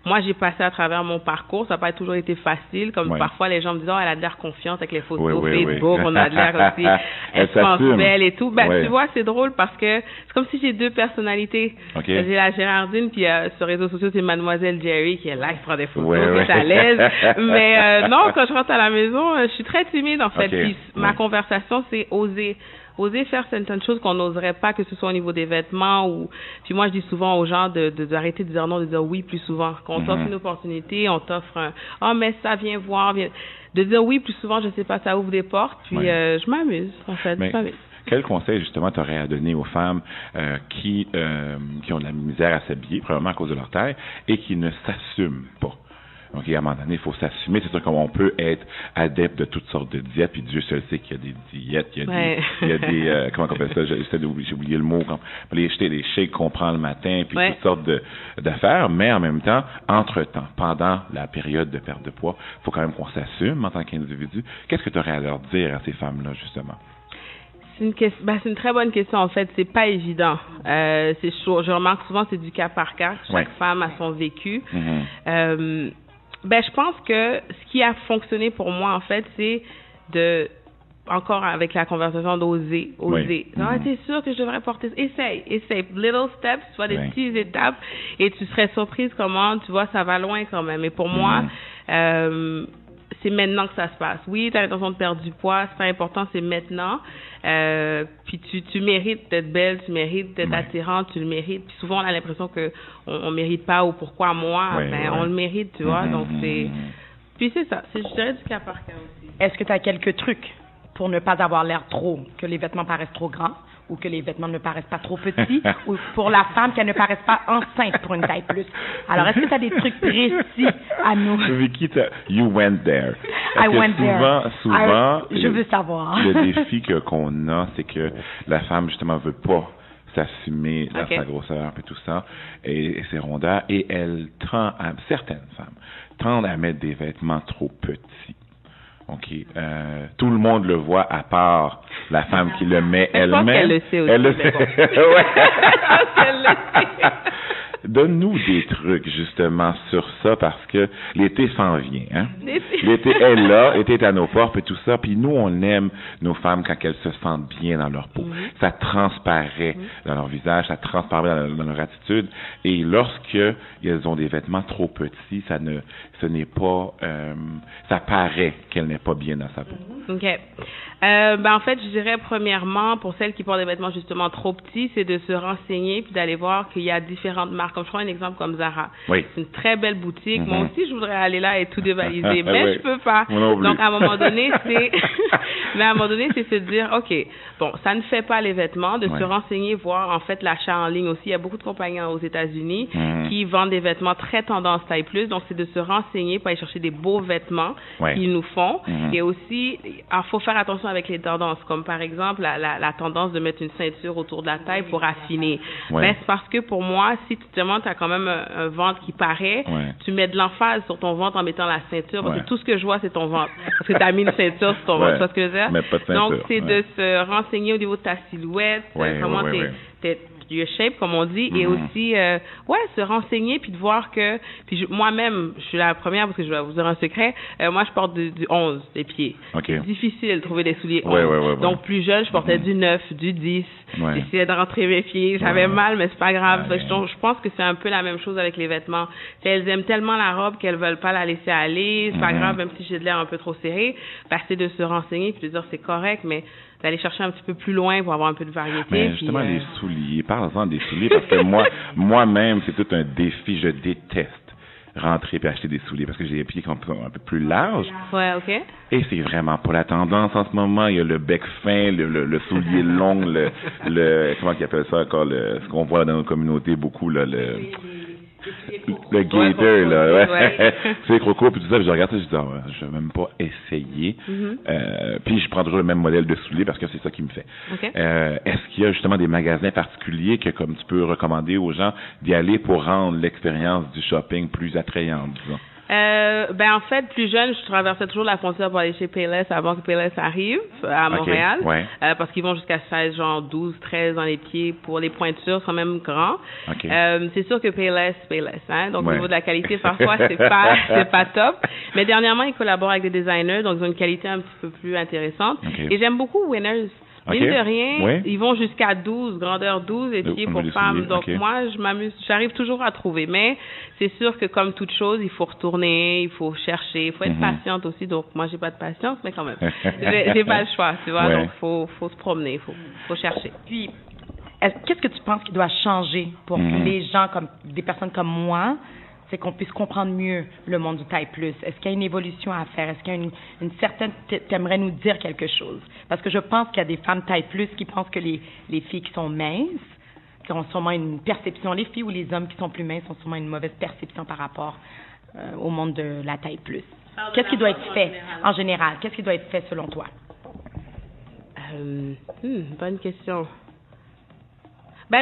moi, j'ai passé à travers mon parcours. Ça n'a pas toujours été facile. Comme parfois, les gens me disent, elle a de l'air confiante avec les photos Facebook. On a de l'air aussi, elle se pense belle et tout. Tu vois, c'est drôle parce que c'est comme si j'ai 2 personnalités. J'ai la Gérardine, puis sur les réseaux sociaux, c'est Mademoiselle Jerry qui est là, qui prend des photos, qui est à l'aise. Mais non, quand je rentre à la maison, je suis très timide, en fait. Puis ma conversation, c'est oser faire certaines choses qu'on n'oserait pas, que ce soit au niveau des vêtements ou... Puis moi, je dis souvent aux gens d'arrêter de dire non, de dire oui plus souvent. Quand on t'offre une opportunité, on t'offre un « Ah, mais ça, viens voir. » De dire oui plus souvent, je sais pas, ça ouvre des portes. Puis je m'amuse, en fait. Quel conseil, justement, tu aurais à donner aux femmes qui ont de la misère à s'habiller, probablement à cause de leur taille, et qui ne s'assument pas? Donc, à un moment donné, il faut s'assumer. C'est sûr qu'on peut être adepte de toutes sortes de diètes, puis Dieu seul sait qu'il y a des diètes, il y a des comment on appelle ça? J'ai oublié le mot. Les shakes qu'on prend le matin, puis toutes sortes d'affaires. Mais en même temps, entre-temps, pendant la période de perte de poids, il faut quand même qu'on s'assume en tant qu'individu. Qu'est-ce que tu aurais à leur dire à ces femmes-là, justement? C'est une très bonne question, en fait. C'est pas évident. Je remarque souvent, c'est du cas par cas. Chaque femme a son vécu. Je pense que ce qui a fonctionné pour moi, en fait, c'est encore avec la conversation d'oser. Non, t'es sûr que je devrais porter ça? Essaye. Little steps, tu vois, des petites étapes, et tu serais surprise comment, tu vois, ça va loin quand même. Et pour moi, c'est maintenant que ça se passe. Oui, tu as l'intention de perdre du poids, c'est pas important, c'est maintenant. Puis tu mérites d'être belle, tu mérites d'être attirante, tu le mérites. Puis souvent, on a l'impression qu'on mérite pas, ou pourquoi moi? On le mérite, tu vois. Donc, c'est... Puis c'est ça, je dirais du cas par cas aussi. Est-ce que tu as quelques trucs pour ne pas avoir l'air que les vêtements paraissent trop grands, ou que les vêtements ne paraissent pas trop petits, ou pour la femme qu'elle ne paraisse pas enceinte pour une taille plus? Alors, est-ce que tu as des trucs précis à nous? Vicky, you went there. I went there. Souvent, je veux savoir. Le défi qu'on a, c'est que la femme, justement, veut pas s'assumer dans sa grosseur et tout ça, et ses rondeurs, et certaines femmes tendent à mettre des vêtements trop petits. Tout le monde le voit à part la femme qui le met elle-même. Elle le sait aussi. Elle le sait. Donne-nous des trucs, justement, sur ça, parce que l'été s'en vient, hein? L'été est là, l'été est à nos portes, et tout ça, puis nous, on aime nos femmes quand elles se sentent bien dans leur peau. Ça transparaît dans leur visage, ça transparaît dans leur attitude, et lorsqu'elles ont des vêtements trop petits, ça paraît qu'elle n'est pas bien dans sa peau. OK. En fait, je dirais, premièrement, pour celles qui portent des vêtements justement trop petits, c'est de se renseigner puis d'aller voir qu'il y a différentes marques. comme je prends un exemple comme Zara. Oui. C'est une très belle boutique. Moi aussi, je voudrais aller là et tout dévaliser, mais je peux pas. Donc, à un moment donné, c'est se dire, OK, bon, ça ne fait pas les vêtements, de se renseigner, voir, en fait, l'achat en ligne aussi. Il y a beaucoup de compagnies aux États-Unis qui vendent des vêtements très tendance taille plus. Donc, c'est de se renseigner pour aller chercher des beaux vêtements qu'ils nous font. Et aussi, il faut faire attention avec les tendances, comme par exemple, la tendance de mettre une ceinture autour de la taille pour affiner. Ben, c'est parce que pour moi, si tu te demandes, tu as quand même un ventre qui paraît, tu mets de l'emphase sur ton ventre en mettant la ceinture, parce que tout ce que je vois, c'est ton ventre. Parce que tu as mis une ceinture sur ton ventre. Tu vois ce que je veux dire? Mais pas de ceinture. Donc, c'est de se renseigner au niveau de ta silhouette, comment t'es your shape, comme on dit, et aussi, se renseigner, puis de voir que, moi-même, je suis la première, parce que je vais vous dire un secret, moi, je porte du 11, des pieds. C'est difficile de trouver des souliers 11. Donc, plus jeune, je portais du 9, du 10. J'essayais de rentrer mes pieds. J'avais mal, mais c'est pas grave. Je pense que c'est un peu la même chose avec les vêtements. Elles aiment tellement la robe qu'elles veulent pas la laisser aller. C'est pas grave, même si j'ai de l'air un peu trop serré. C'est de se renseigner, puis de dire c'est correct, mais d'aller chercher un petit peu plus loin pour avoir un peu de variété. Mais justement, les souliers, parlons-en des souliers, parce que moi-même, c'est tout un défi. Je déteste rentrer et acheter des souliers parce que j'ai les pieds un peu plus larges. Ouais, OK. Et c'est vraiment pas la tendance en ce moment. Il y a le bec fin, le soulier long, le comment ils appellent ça encore, ce qu'on voit dans nos communautés beaucoup, là, le gaiter, là, c'est croco, puis tout ça, puis je regarde ça, je dis, je vais même pas essayer. Puis je prends toujours le même modèle de souliers parce que c'est ça qui me fait. Est-ce qu'il y a justement des magasins particuliers que, comme tu peux recommander aux gens d'y aller pour rendre l'expérience du shopping plus attrayante, disons? En fait, plus jeune, je traversais toujours la frontière pour aller chez Payless avant que Payless arrive à Montréal. Parce qu'ils vont jusqu'à 16, genre 12, 13 dans les pieds pour les pointures, sont même grands. C'est sûr que Payless, hein. Donc, au niveau de la qualité, parfois, c'est pas top. Mais dernièrement, ils collaborent avec des designers, donc ils ont une qualité un petit peu plus intéressante. Et j'aime beaucoup Winners. Mine de rien, ils vont jusqu'à 12, grandeur 12 et pieds pour femmes. Donc, moi, je m'amuse, j'arrive toujours à trouver. Mais c'est sûr que comme toute chose, il faut retourner, il faut chercher, il faut être patiente aussi. Donc, moi, j'ai pas de patience, mais quand même, j'ai pas le choix, tu vois. Donc, faut se promener, faut chercher. Puis, qu'est-ce que tu penses qui doit changer pour que les gens, comme des personnes comme moi, c'est qu'on puisse comprendre mieux le monde du taille plus? Est-ce qu'il y a une évolution à faire? Est-ce qu'il y a une certaine... Tu aimerais nous dire quelque chose? Parce que je pense qu'il y a des femmes taille plus qui pensent que les filles qui sont minces, qui ont sûrement une perception, les filles ou les hommes qui sont plus minces ont sûrement une mauvaise perception par rapport au monde de la taille plus. Qu'est-ce qui doit être fait en général? Qu'est-ce qui doit être fait selon toi? Bonne question.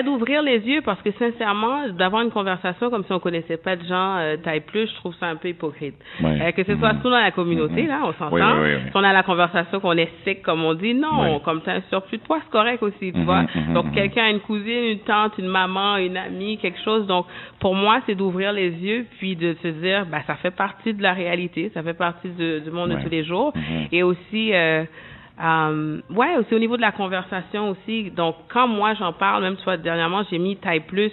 D'ouvrir les yeux, parce que sincèrement, d'avoir une conversation comme si on connaissait pas de gens taille plus, je trouve ça un peu hypocrite. Que ce soit surtout dans la communauté, là, on s'entend. Si on a la conversation qu'on est sec, comme on dit, non, comme t'as un surplus de poids, c'est correct aussi, tu vois. Donc, quelqu'un a une cousine, une tante, une maman, une amie, quelque chose. Donc, pour moi, c'est d'ouvrir les yeux, puis de se dire, ça fait partie de la réalité, ça fait partie du monde de tous les jours. Et aussi... aussi au niveau de la conversation aussi. Donc, quand moi j'en parle, même soit dernièrement, j'ai mis taille plus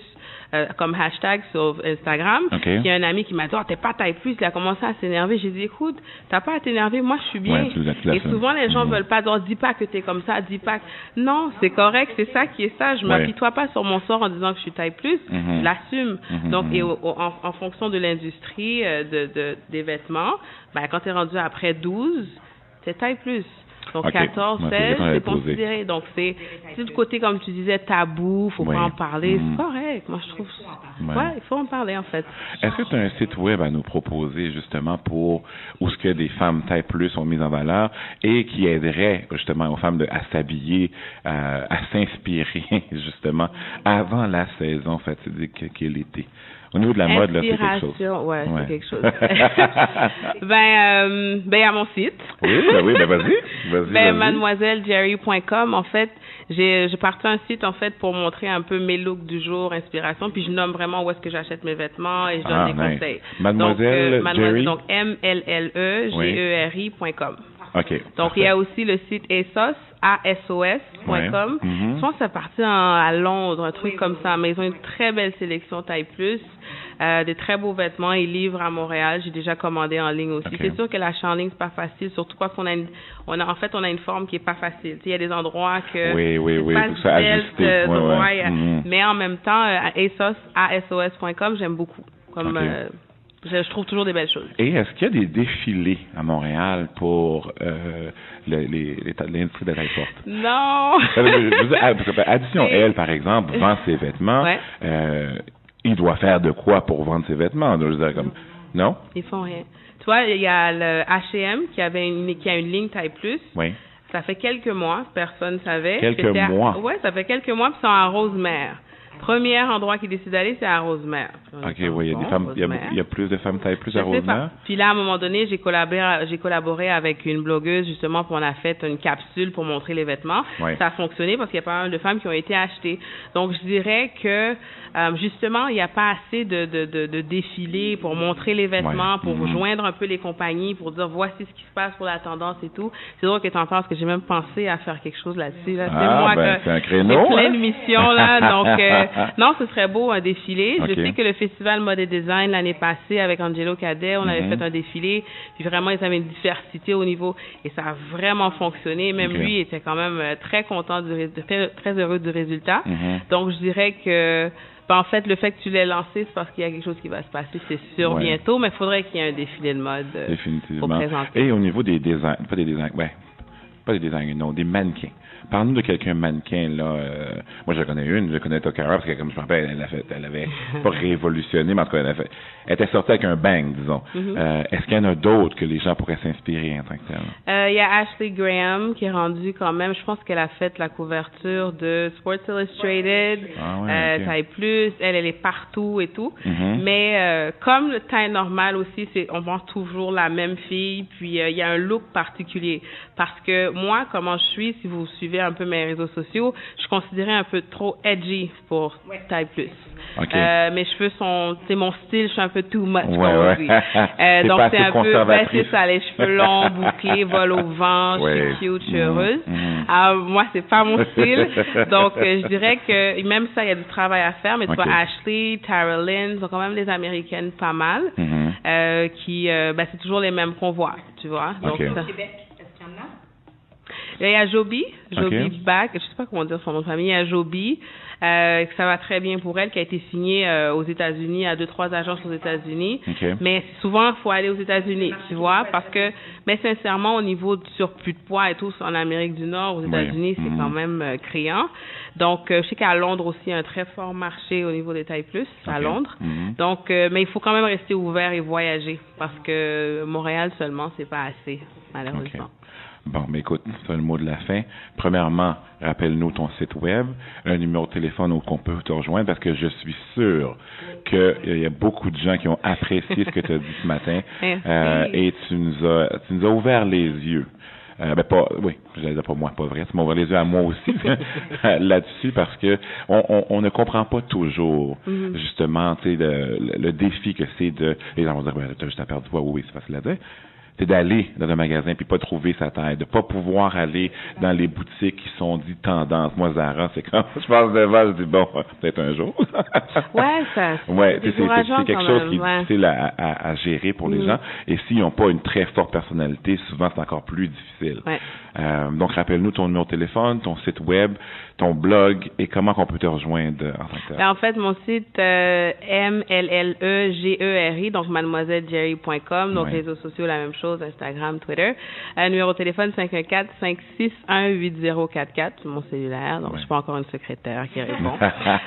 comme hashtag sur Instagram. Il y a un ami qui m'a dit, t'es pas taille plus. Il a commencé à s'énerver. J'ai dit, écoute, t'as pas à t'énerver. Moi, je suis bien. Et souvent, les gens veulent pas dire, dis pas que t'es comme ça, dis pas que... Non, c'est correct. C'est ça qui est ça. Je m'apitoie pas sur mon sort en disant que je suis taille plus. Je l'assume. Donc, et en fonction de l'industrie des vêtements, quand t'es rendu après 12, t'es taille plus. Donc, 14, 16, c'est considéré. Donc, c'est le côté, comme tu disais, tabou, faut pas en parler. C'est correct. Moi, je trouve... il faut en parler, en fait. Est-ce que tu as un site web à nous proposer, justement, où ce que des femmes taille plus sont mises en valeur et qui aiderait, justement, aux femmes à s'habiller, à s'inspirer, justement, avant la saison fatidique qu'est l'été? Au niveau de la mode, là, c'est quelque chose. C'est quelque chose. À mon site. Vas-y. Mademoisellejerry.com. En fait, j'ai parti un site, en fait, pour montrer un peu mes looks du jour, inspiration, puis je nomme vraiment où est-ce que j'achète mes vêtements et je donne des conseils. Mademoiselle Jerry. Donc, MLLEGERI.com. Donc, il y a aussi le site ASOS, ASOS.com. Je pense que c'est parti à Londres, un truc comme ça, mais ils ont une très belle sélection taille plus. Des très beaux vêtements et livres à Montréal. J'ai déjà commandé en ligne aussi. C'est sûr que l'achat en ligne, c'est pas facile, surtout parce qu'on a une forme qui est pas facile. Il y a des endroits que oui, tout ça ajusté. Mais en même temps, ASOS.com, j'aime beaucoup. Je trouve toujours des belles choses. Et est-ce qu'il y a des défilés à Montréal pour l'industrie de la taille forte? Non! Addition, elle, par exemple, vend ses vêtements. Il doit faire de quoi pour vendre ses vêtements? Non? Ils font rien. Tu vois, il y a le H&M qui a une ligne taille plus. Oui. Ça fait quelques mois, personne ne savait. Quelques mois? Oui, ça fait quelques mois, puis ils sont à Rosemère. Premier endroit qu'ils décident d'aller, c'est à Rosemère. OK, oui, il y a des femmes, il y a plus de femmes taille plus à Rosemère. Puis là, à un moment donné, j'ai collaboré avec une blogueuse, justement, puis on a fait une capsule pour montrer les vêtements. Oui. Ça a fonctionné parce qu'il y a pas mal de femmes qui ont été achetées. Donc, je dirais que, justement, il n'y a pas assez de défilés pour montrer les vêtements, pour joindre un peu les compagnies, pour dire voici ce qui se passe pour la tendance et tout. C'est drôle que tu en penses que j'ai même pensé à faire quelque chose là-dessus. Là. C'est un créneau. C'est plein de missions, là. Donc, non, ce serait beau un défilé. Je sais que le Festival Mode et Design l'année passée avec Angelo Cadet, on avait fait un défilé, puis vraiment ils avaient une diversité au niveau et ça a vraiment fonctionné. Même lui était quand même très content, très heureux du résultat. Donc je dirais que en fait, le fait que tu l'aies lancé, c'est parce qu'il y a quelque chose qui va se passer, c'est sûr, bientôt, mais il faudrait qu'il y ait un défilé de mode pour présenter. Et au niveau des designs, pas des designs, des mannequins. Parle-nous de quelqu'un mannequin, là. Moi, je connais Tokara, parce que, comme je me rappelle, elle avait pas révolutionné, mais en tout cas, elle était sortie avec un bang, disons. Est-ce qu'il y en a d'autres que les gens pourraient s'inspirer en tant que tel? Il y a Ashley Graham, qui est rendue quand même, je pense qu'elle a fait la couverture de Sports Illustrated, taille plus, elle est partout et tout. Mais comme le taille normal aussi, on vend toujours la même fille, puis il y a un look particulier. Parce que moi, comment je suis, si vous suivez un peu mes réseaux sociaux, je suis considérée un peu trop edgy pour taille plus. Mes cheveux c'est mon style, je suis un peu too much aujourd'hui. Donc c'est un peu, c'est ça, les cheveux longs, bouclés, vol au vent, je suis cute, je suis heureuse. Moi, c'est pas mon style. Donc je dirais que même ça, il y a du travail à faire, mais tu vois, Ashley, Tara Lynn, sont quand même des Américaines pas mal, qui, c'est toujours les mêmes qu'on voit, tu vois. Donc, ça. Il y a Joby Back, je sais pas comment dire son nom de famille, il y a Joby, ça va très bien pour elle, qui a été signée aux États-Unis, à 2-3 agences aux États-Unis. Mais souvent, il faut aller aux États-Unis, tu vois, parce que, mais sincèrement, au niveau du surplus de poids et tout, en Amérique du Nord, aux États-Unis, c'est quand même criant. Donc, je sais qu'à Londres aussi, il y a un très fort marché au niveau des tailles plus, à Londres. Donc, mais il faut quand même rester ouvert et voyager, parce que Montréal seulement, c'est pas assez, malheureusement. Bon, mais écoute, c'est le mot de la fin. Premièrement, rappelle-nous ton site web, un numéro de téléphone où on peut te rejoindre, parce que je suis sûr qu'il y a beaucoup de gens qui ont apprécié ce que tu as dit ce matin. Et tu nous as ouvert les yeux. J'allais dire pas moi, pas vrai, tu m'as ouvert les yeux à moi aussi là-dessus, parce que on ne comprend pas toujours justement, tu sais, le défi que c'est de. Les gens vont dire, t'as juste à perdre du poids, oui, c'est facile à dire. C'est d'aller dans un magasin puis pas trouver sa taille, de pas pouvoir aller dans les boutiques qui sont dites tendances. Moi, Zara, c'est quand je passe devant, je dis bon, peut-être un jour. C'est quelque chose qui est difficile à gérer pour les gens. Et s'ils n'ont pas une très forte personnalité, souvent c'est encore plus difficile. Donc, rappelle-nous ton numéro de téléphone, ton site web, ton blog et comment on peut te rejoindre en tant que tel. En fait, mon site MLLEGERI, donc mademoisellejerry.com, donc réseaux sociaux, la même chose, Instagram, Twitter. Numéro de téléphone 514-561-8044, mon cellulaire, donc je suis pas encore une secrétaire qui répond.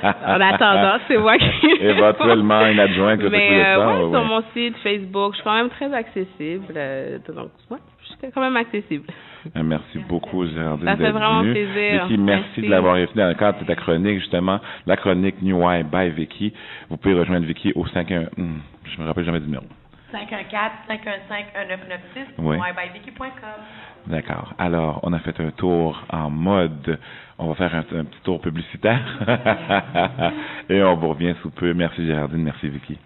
En attendant, c'est moi qui éventuellement une adjointe que sur mon site, Facebook, je suis quand même très accessible, donc je suis quand même accessible. Merci beaucoup, Géraldine. Ça fait vraiment plaisir. Vicky, merci de l'avoir invité dans le cadre de ta chronique, justement, la chronique New Eye by Vicky. Vous pouvez rejoindre Vicky au 51... je me rappelle jamais du numéro. 514-515-1996, neweyebyvicky.com. D'accord. Alors, on a fait un tour en mode. On va faire un petit tour publicitaire. Et on vous revient sous peu. Merci, Géraldine. Merci, Vicky.